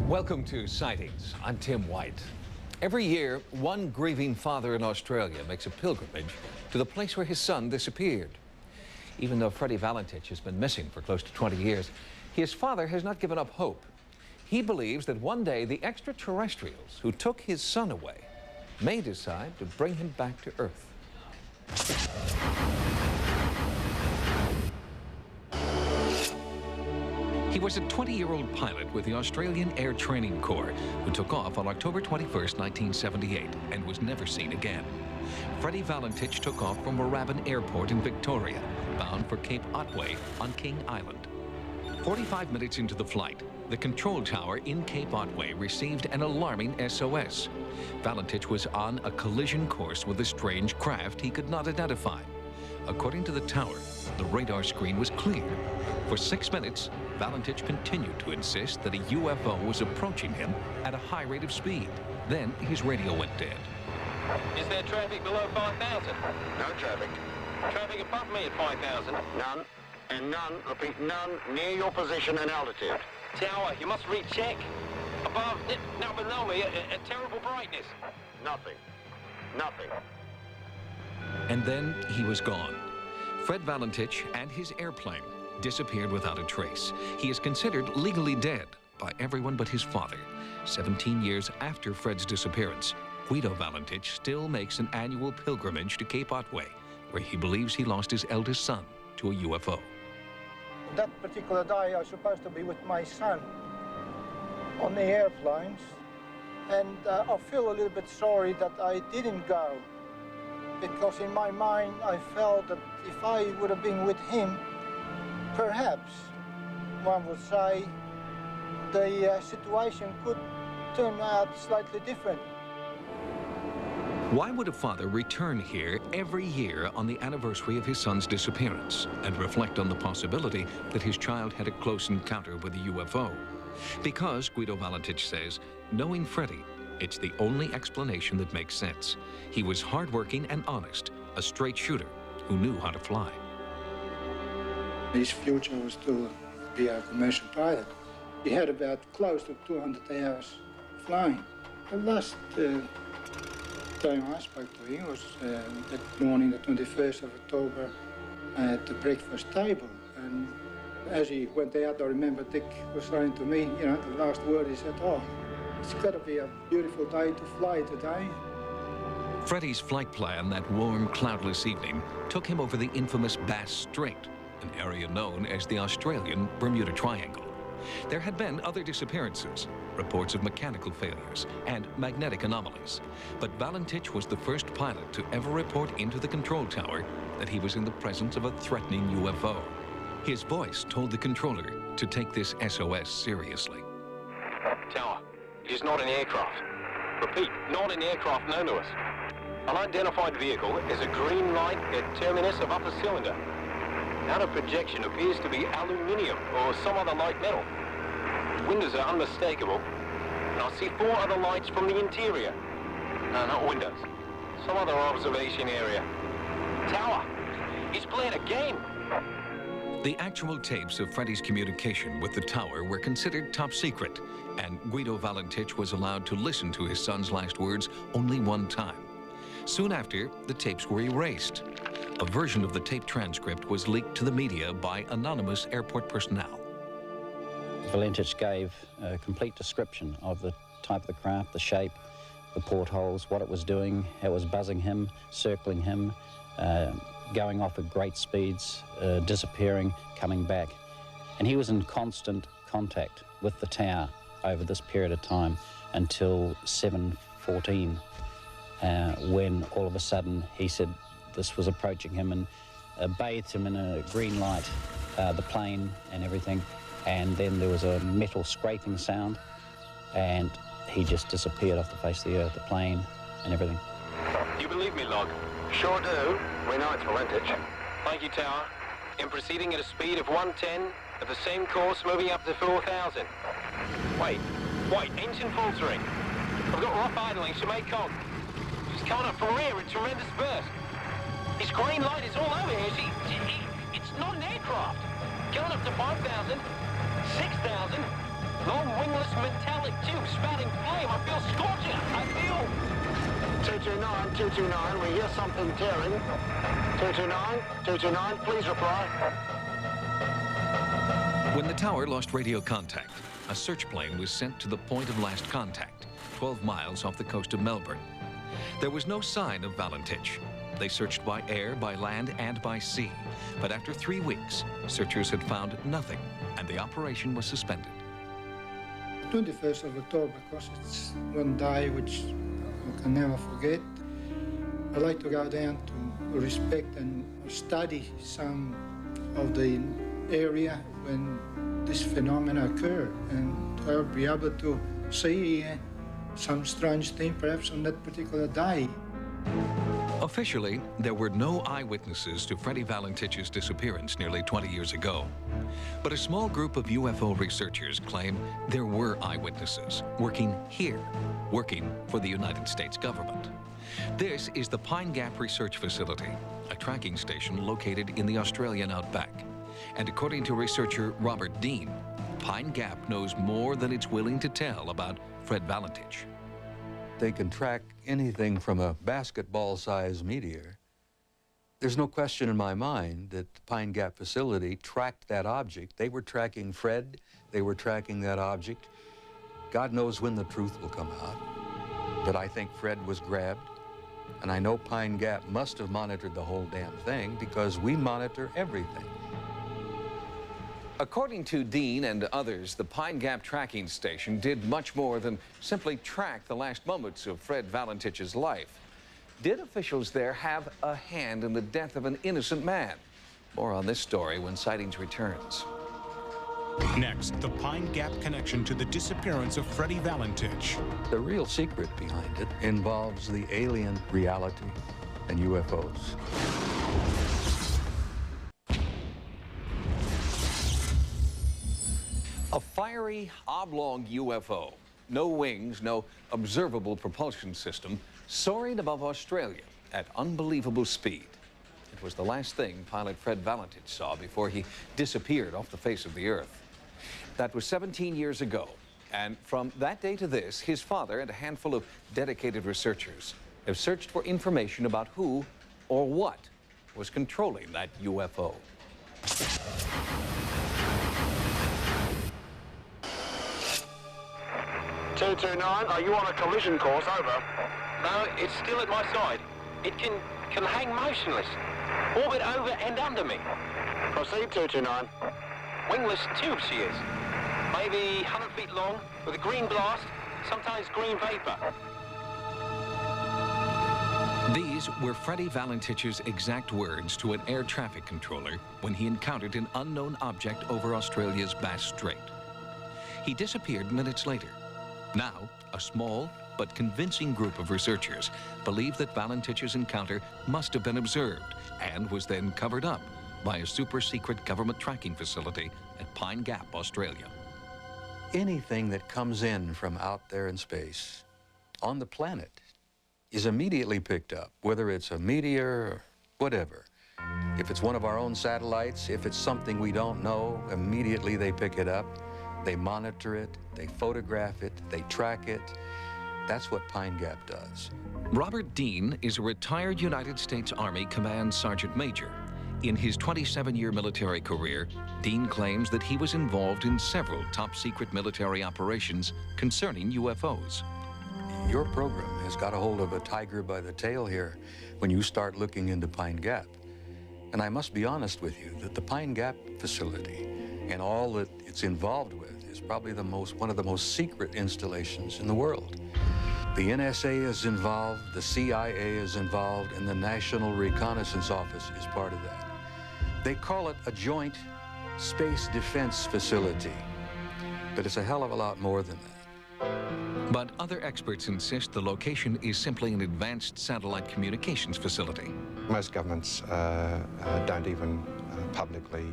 Welcome to Sightings. I'm Tim White. Every year, one grieving father in Australia makes a pilgrimage to the place where his son disappeared. Even though Frederick Valentich has been missing for close to 20 years, his father has not given up hope. He believes that one day the extraterrestrials who took his son away may decide to bring him back to Earth. He was a 20-year-old pilot with the Australian Air Training Corps who took off on October 21st, 1978 and was never seen again. Freddie Valentich took off from Moorabbin Airport in Victoria, bound for Cape Otway on King Island. 45 minutes into the flight, the control tower in Cape Otway received an alarming SOS. Valentich was on a collision course with a strange craft he could not identify. According to the tower, the radar screen was clear. For 6 minutes, Valentich continued to insist that a UFO was approaching him at a high rate of speed. Then his radio went dead. Is there traffic below 5,000? No traffic. Traffic above me at 5,000? None. And none, repeat, none near your position and altitude. Tower, you must recheck. Above, now below me, a terrible brightness. Nothing. Nothing. And then he was gone. Fred Valentich and his airplane disappeared without a trace. He is considered legally dead by everyone but his father. 17 years after Fred's disappearance, Guido Valentich still makes an annual pilgrimage to Cape Otway, where he believes he lost his eldest son to a UFO. That particular day, I was supposed to be with my son on the airplanes, and I feel a little bit sorry that I didn't go, because in my mind I felt that if I would have been with him, perhaps, one would say, the situation could turn out slightly different. Why would a father return here every year on the anniversary of his son's disappearance and reflect on the possibility that his child had a close encounter with a UFO? Because, Guido Valentich says, knowing Freddie, it's the only explanation that makes sense. He was hardworking and honest, a straight shooter who knew how to fly. His future was to be a commercial pilot. He had about close to 200 hours flying. The last time I spoke to him was that morning, the 21st of October, at the breakfast table. And as he went out, I remember Dick was saying to me, you know, the last word he said, "Oh, it's got to be a beautiful day to fly today." Freddie's flight plan that warm, cloudless evening took him over the infamous Bass Strait, an area known as the Australian Bermuda Triangle. There had been other disappearances, reports of mechanical failures and magnetic anomalies. But Valentich was the first pilot to ever report into the control tower that he was in the presence of a threatening UFO. His voice told the controller to take this SOS seriously. Tower, it is not an aircraft. Repeat, not an aircraft known to us. Unidentified vehicle is a green light at terminus of upper cylinder. Out of projection appears to be aluminium or some other light metal. Windows are unmistakable, and I see 4 other lights from the interior. No, not windows. Some other observation area. Tower, he's playing a game. The actual tapes of Freddie's communication with the tower were considered top secret, and Guido Valentich was allowed to listen to his son's last words only one time. Soon after, the tapes were erased. A version of the tape transcript was leaked to the media by anonymous airport personnel. Valentich gave a complete description of the type of the craft, the shape, the portholes, what it was doing, how it was buzzing him, circling him, going off at great speeds, disappearing, coming back. And he was in constant contact with the tower over this period of time until 7:14, when all of a sudden he said this was approaching him and bathed him in a green light, the plane and everything. And then there was a metal scraping sound, and he just disappeared off the face of the earth, the plane and everything. You believe me, Log? Sure do. We know it's Valentich. Thank you, Tower. In proceeding at a speed of 110, at the same course moving up to 4,000. Wait, engine faltering. I've got rough idling, she may cog. She's coming up from rear in tremendous burst. His green light is all over here. It's not an aircraft. Going up to 5,000, 6,000, long wingless metallic tube spouting flame. I feel scorching. I feel... 229, 229, we hear something tearing. 229, 229, please reply. When the tower lost radio contact, a search plane was sent to the point of last contact, 12 miles off the coast of Melbourne. There was no sign of Valentich. They searched by air, by land, and by sea. But after 3 weeks, searchers had found nothing, and the operation was suspended. 21st of October, because it's one day which I can never forget. I like to go down to respect and study some of the area when this phenomena occurred, and I'll be able to see some strange thing perhaps on that particular day. Officially, there were no eyewitnesses to Freddie Valentich's disappearance nearly 20 years ago. But a small group of UFO researchers claim there were eyewitnesses working here, working for the United States government. This is the Pine Gap Research Facility, a tracking station located in the Australian outback. And according to researcher Robert Dean, Pine Gap knows more than it's willing to tell about Fred Valentich. They can track anything from a basketball-sized meteor. There's no question in my mind that the Pine Gap facility tracked that object. They were tracking Fred. They were tracking that object. God knows when the truth will come out. But I think Fred was grabbed. And I know Pine Gap must have monitored the whole damn thing because we monitor everything. According to Dean and others, the Pine Gap tracking station did much more than simply track the last moments of Fred Valentich's life. Did officials there have a hand in the death of an innocent man? More on this story when Sightings returns. Next, the Pine Gap connection to the disappearance of Freddie Valentich. The real secret behind it involves the alien reality and UFOs. A fiery, oblong UFO, no wings, no observable propulsion system, soaring above Australia at unbelievable speed. It was the last thing pilot Fred Valentich saw before he disappeared off the face of the Earth. That was 17 years ago, and from that day to this, his father and a handful of dedicated researchers have searched for information about who or what was controlling that UFO. 229, are you on a collision course? Over. No, it's still at my side. It can hang motionless. Orbit over and under me. Proceed, 229. Wingless tube she is. Maybe 100 feet long, with a green blast, sometimes green vapor. These were Freddie Valentich's exact words to an air traffic controller when he encountered an unknown object over Australia's Bass Strait. He disappeared minutes later. Now, a small but convincing group of researchers believe that Valentich's encounter must have been observed and was then covered up by a super-secret government tracking facility at Pine Gap, Australia. Anything that comes in from out there in space, on the planet, is immediately picked up, whether it's a meteor or whatever. If it's one of our own satellites, if it's something we don't know, immediately they pick it up. They monitor it, they photograph it, they track it. That's what Pine Gap does. Robert Dean is a retired United States Army Command Sergeant Major. In his 27-year military career, Dean claims that he was involved in several top-secret military operations concerning UFOs. Your program has got a hold of a tiger by the tail here when you start looking into Pine Gap. And I must be honest with you that the Pine Gap facility and all that it's involved with is probably one of the most secret installations in the world. The NSA is involved, the CIA is involved, and the National Reconnaissance Office is part of that. They call it a joint space defense facility, but it's a hell of a lot more than that. But other experts insist the location is simply an advanced satellite communications facility. Most governments don't even publicly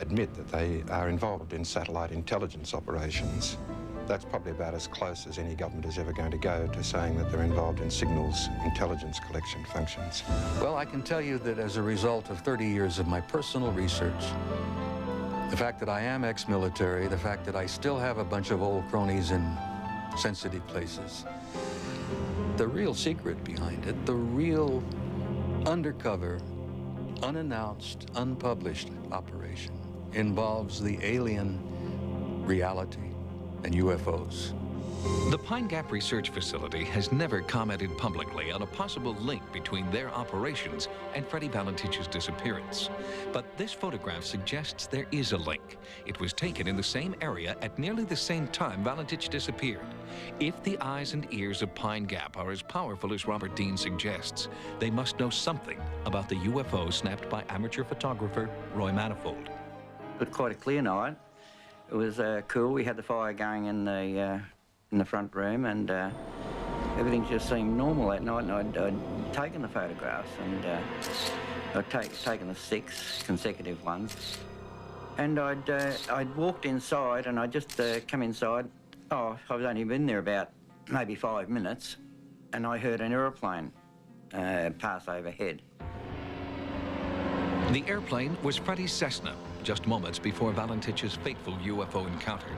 admit that they are involved in satellite intelligence operations. That's probably about as close as any government is ever going to go to saying that they're involved in signals intelligence collection functions. Well, I can tell you that as a result of 30 years of my personal research, the fact that I am ex-military, the fact that I still have a bunch of old cronies in sensitive places. The real secret behind it, the real undercover, unannounced, unpublished operation involves the alien reality and UFOs. The Pine Gap Research Facility has never commented publicly on a possible link between their operations and Freddie Valentich's disappearance. But this photograph suggests there is a link. It was taken in the same area at nearly the same time Valentich disappeared. If the eyes and ears of Pine Gap are as powerful as Robert Dean suggests, they must know something about the UFO snapped by amateur photographer Roy Manifold. It was quite a clear night. It was cool. We had the fire going in the front room, and everything just seemed normal that night. And I'd taken the photographs, and I'd taken the 6 consecutive ones. And I'd walked inside, and I just come inside. Oh, I was only been there about maybe 5 minutes, and I heard an aeroplane pass overhead. The airplane was Freddie's Cessna, just moments before Valentich's fateful UFO encounter.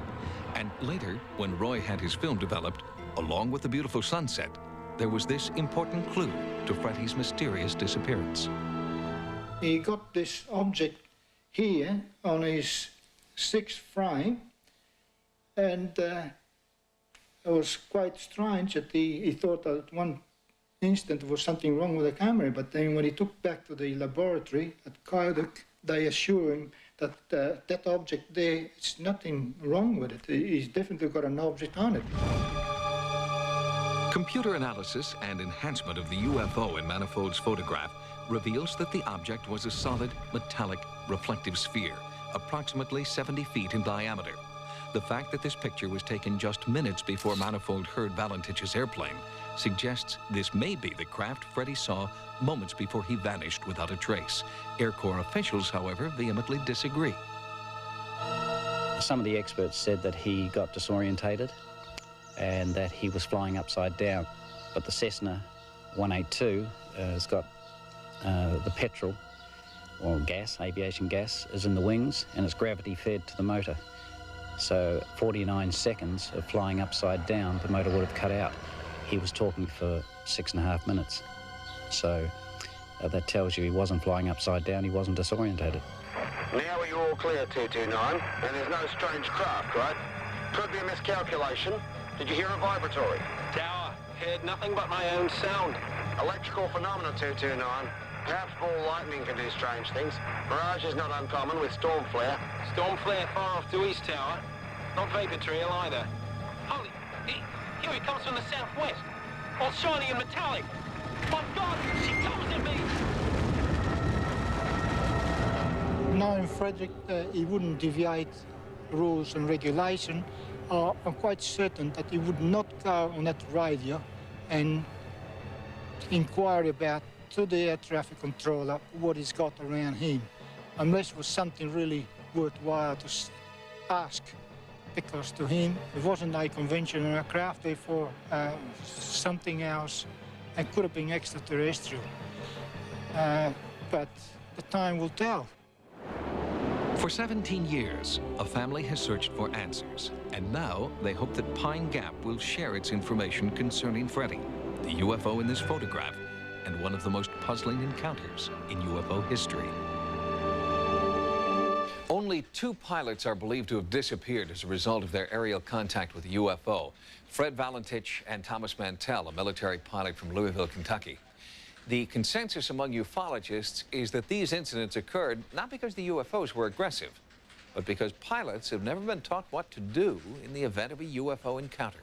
And later, when Roy had his film developed, along with the beautiful sunset, there was this important clue to Freddie's mysterious disappearance. He got this object here on his 6th frame, and it was quite strange that he thought that at one instant there was something wrong with the camera, but then when he took back to the laboratory at Kodak, they assured him that that object there, it's nothing wrong with it. He's definitely got an object on it. Computer analysis and enhancement of the UFO in Manifold's photograph reveals that the object was a solid, metallic, reflective sphere, approximately 70 feet in diameter. The fact that this picture was taken just minutes before Manifold heard Valentich's airplane suggests this may be the craft Freddie saw moments before he vanished without a trace. Air Corps officials, however, vehemently disagree. Some of the experts said that he got disorientated and that he was flying upside down. But the Cessna 182 has got the petrol, or gas, aviation gas, is in the wings, and it's gravity fed to the motor. So 49 seconds of flying upside down, the motor would have cut out. He was talking for 6.5 minutes. So that tells you he wasn't flying upside down, he wasn't disorientated. Now are you all clear, 229? And there's no strange craft, right? Could be a miscalculation. Did you hear a vibratory? Tower, heard nothing but my own sound. Electrical phenomena, 229. Perhaps ball lightning can do strange things. Mirage is not uncommon with storm flare. Storm flare far off to east, Tower. Not vapor trail either. Holy, here he comes from the southwest. All shiny and metallic. My God, she comes at me! Knowing Frederick, he wouldn't deviate rules and regulation. I'm quite certain that he would not go on that radio and inquire about to the air traffic controller what he's got around him, unless it was something really worthwhile to ask, because to him it wasn't a conventional aircraft, therefore something else, and could have been extraterrestrial. But the time will tell. For 17 years, a family has searched for answers, and now they hope that Pine Gap will share its information concerning Freddie, the UFO in this photograph, and one of the most puzzling encounters in UFO history. Only 2 pilots are believed to have disappeared as a result of their aerial contact with a UFO. Fred Valentich and Thomas Mantell, a military pilot from Louisville, Kentucky. The consensus among ufologists is that these incidents occurred not because the UFOs were aggressive, but because pilots have never been taught what to do in the event of a UFO encounter.